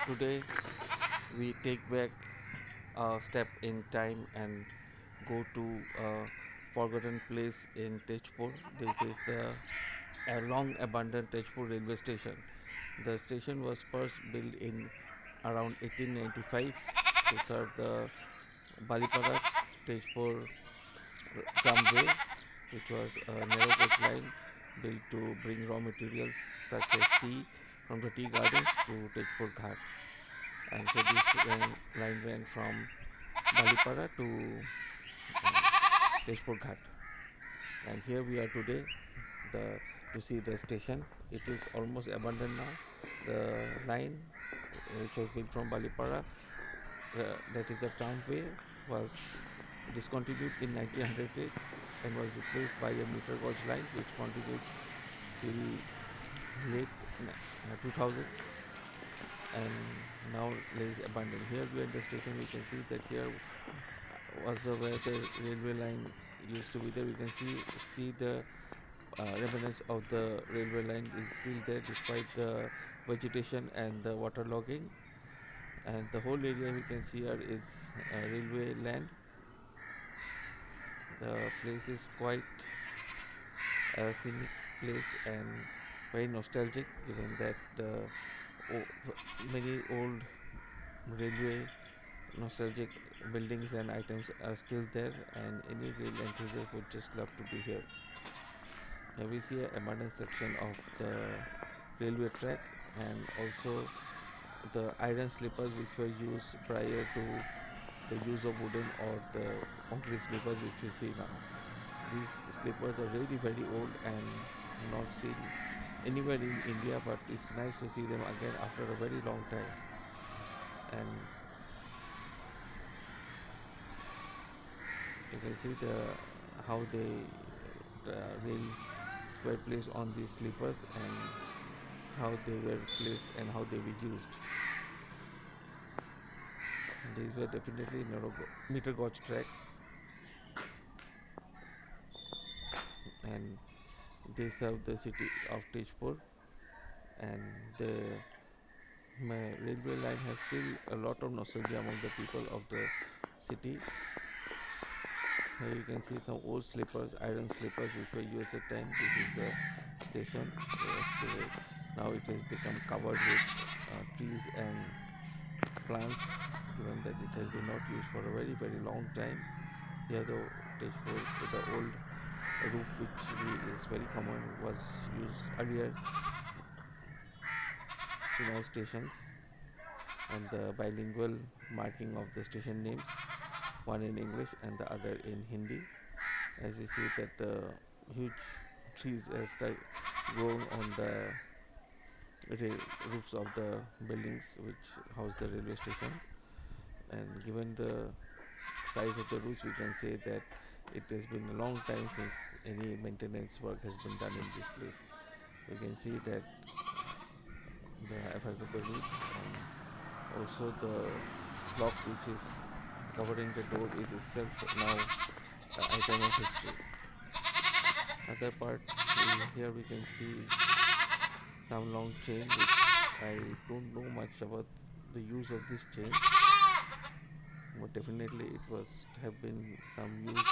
Today we take back a step in time and go to a forgotten place in Tezpur. This is the a long abandoned Tezpur Railway Station. The station was first built in around 1895 to serve the Balipara Tezpur tramway, which was a narrow gauge line built to bring raw materials such as tea from the tea gardens to Tezpur Ghat. And so line ran from Balipara to Tezpur Ghat. And here we are today the to see the station. It is almost abandoned now. The line which was built from Balipara, that is the tramway, was discontinued in 1908 and was replaced by a meter gauge line which continued till late 2000s and now lays abandoned. Here we are in the station. We can see that here was where the railway line used to be there. We can see the remnants of the railway line is still there despite the vegetation and the water logging. And the whole area we can see here is railway land. The place is quite a scenic place and very nostalgic, given that many old railway nostalgic buildings and items are still there, and any rail enthusiast would just love to be here. Here we see a abandoned section of the railway track and also the iron slippers which were used prior to the use of wooden or the concrete slippers which we see now. These slippers are very old and not seen anywhere in India, but it's nice to see them again after a very long time. And you can see how the rails were placed on these slippers and how they were placed and how they were used. These were definitely meter gauge tracks, and they serve the city of Tezpur. And the railway line has still a lot of nostalgia among the people of the city. Here you can see some old slippers, iron slippers which were used at time. This is the station. Now it has become covered with trees and plants, given that it has been not used for a very long time. Here the Tezpur, the old roof which is very common, was used earlier in all stations, and the bilingual marking of the station names, one in English and the other in Hindi. As we see that the huge trees have grown on the roofs of the buildings which house the railway station, and given the size of the roofs we can say that it has been a long time since any maintenance work has been done in this place. We can see that the effect of the roots, and also the block which is covering the door is itself now an item of history. Other part, here we can see some long chain which I don't know much about the use of this chain, but definitely it was have been some use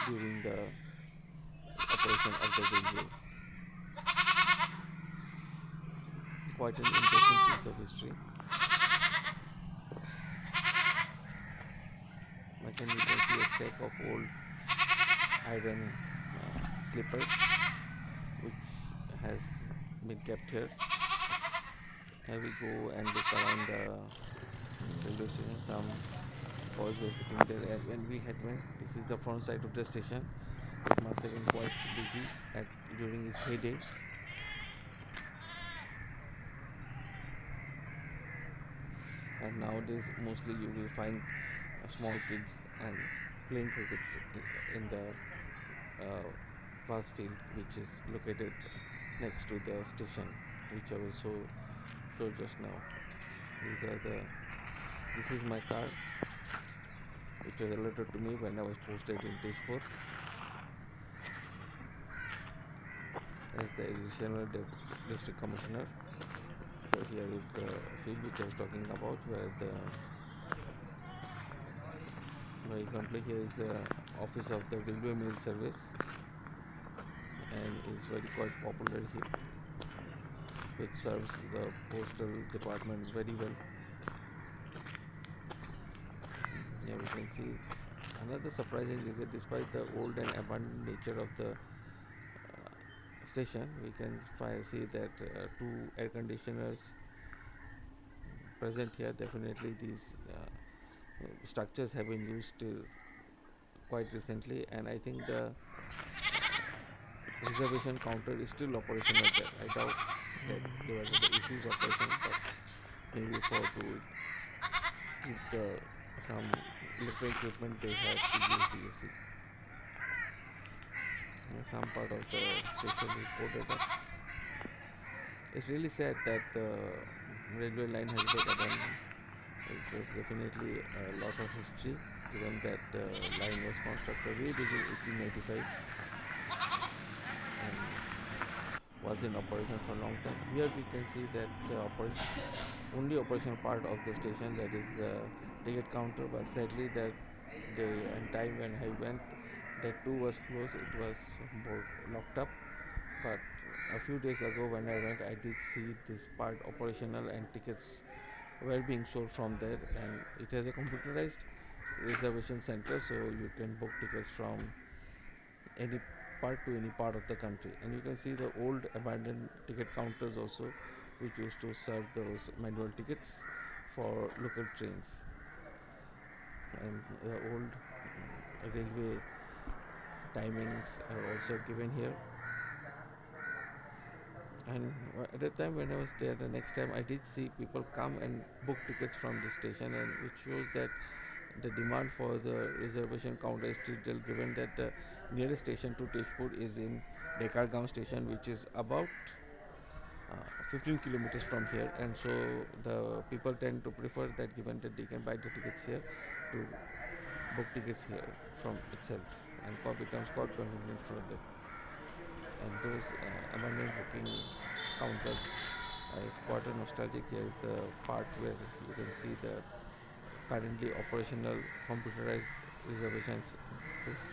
during the operation of the railway. Quite an interesting piece of history. Again, you can see a stack of old iron slippers which has been kept here. Here we go and look around the railway station. Some boys were sitting there when we had went. This is the front side of the station. It must have been quite busy during its heyday. And nowadays mostly you will find small kids and playing cricket in the vast field which is located next to the station, which I was showed just now. This is my car, which was allotted to me when I was posted in Tezpur as the additional district commissioner. So here is the field which I was talking about, for example, here is the office of the railway mail service, and is very quite popular here, which serves the postal department very well. Here we can see another surprising is that despite the old and abandoned nature of the station, we can see that two air conditioners present here. Definitely these structures have been used quite recently, and I think the reservation counter is still operational there. I doubt that there was the issues operational, but maybe for to keep some electric equipment they have to use the AC. Some part of the station is boarded up. It's really sad that the railway line has been abandoned. It was definitely a lot of history, given that the line was constructed way back in 1895 and was in operation for a long time. Here we can see that the only operational part of the station, that is the ticket counter, but sadly that the time when I went, that too was closed. It was locked up. But a few days ago when I went, I did see this part operational and tickets were being sold from there, and it has a computerized reservation center, so you can book tickets from any part to any part of the country. And you can see the old abandoned ticket counters also, which used to serve those manual tickets for local trains. And the old railway timings are also given here. And at that time when I was there, the next time I did see people come and book tickets from the station, and which shows that the demand for the reservation counter is still, given that the nearest station to Tezpur is in Dekargaon station, which is about 15 kilometers from here, and so the people tend to prefer that, given that they can buy the tickets here, to book tickets here from itself, and becomes quite convenient for them. And those abandoned booking counters is quite a nostalgic. Here is the part where you can see the currently operational computerized reservations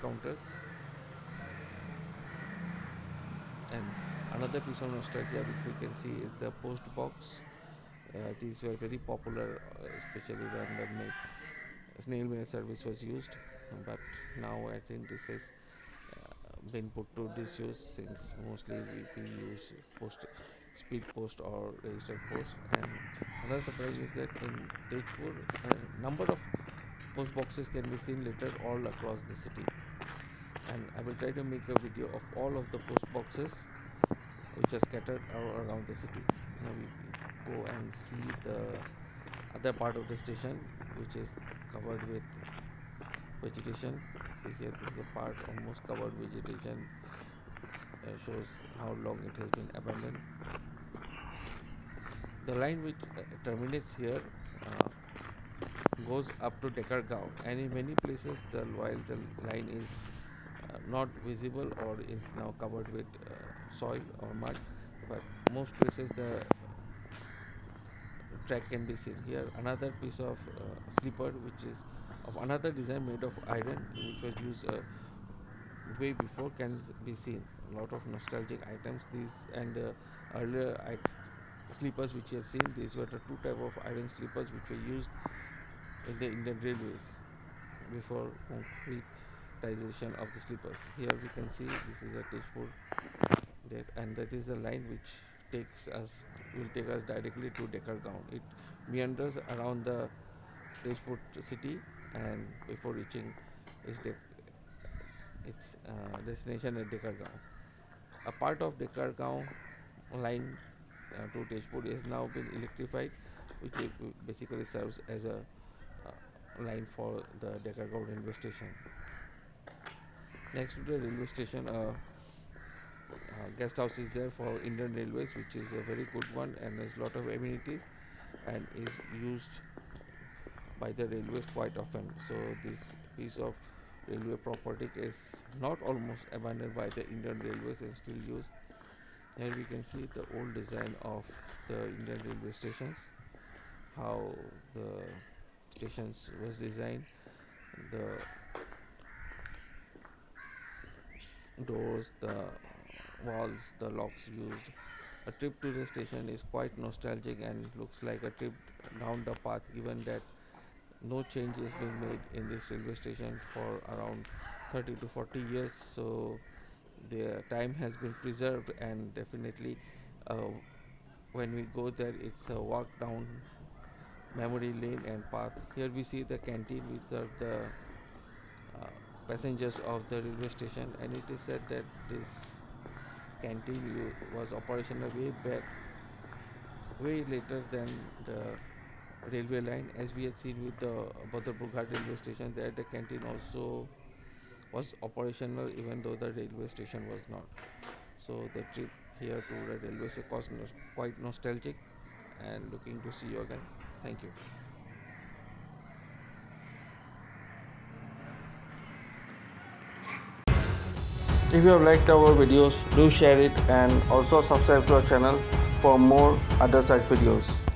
counters. And another piece of nostalgia which we can see is the post box. These were very popular, especially when the snail mail service was used. But now I think this has been put to disuse, since mostly we use speed post or registered post. And another surprise is that in Tezpur, a number of post boxes can be seen littered all across the city, and I will try to make a video of all of the post boxes which are scattered around the city. Now we go and see the other part of the station, which is covered with vegetation. See here, this is the part almost covered vegetation, shows how long it has been abandoned. The line which terminates here goes up to Dekargaon, and in many places while the line is not visible or is now covered with soil or mud, but most places the track can be seen. Here another piece of sleeper which is of another design made of iron, which was used way before, can be seen. A lot of nostalgic items. These and the earlier sleepers which you have seen, these were the two type of iron sleepers which were used in the Indian railways before concretization of the sleepers. Here we can see this is a Tezpur, and that is the line which will take us directly to Dekargaon. It meanders around the Tezpur city, and before reaching its destination at Dekargaon. A part of Dekargaon line to Tezpur is now been electrified, which basically serves as a line for the Dekargaon railway station. Next to the railway station, guest house is there for Indian Railways, which is a very good one and has a lot of amenities and is used by the railways quite often. So this piece of railway property is not almost abandoned by the Indian Railways and still used. Here we can see the old design of the Indian railway stations, how the stations was designed, the doors, the walls, the locks used. A trip to the station is quite nostalgic and looks like a trip down the path, given that no change is being made in this railway station for around 30 to 40 years. So the time has been preserved, and definitely uh, when we go there, it's a walk down memory lane and path. Here we see the canteen which serve the uh, passengers of the railway station, and it is said that this canteen was operational way back, way later than the railway line, as we had seen with the Badrpur Ghat railway station. There the canteen also was operational even though the railway station was not. So the trip here to the railway station was quite nostalgic, and looking to see you again. Thank you. If you have liked our videos, do share it and also subscribe to our channel for more other such videos.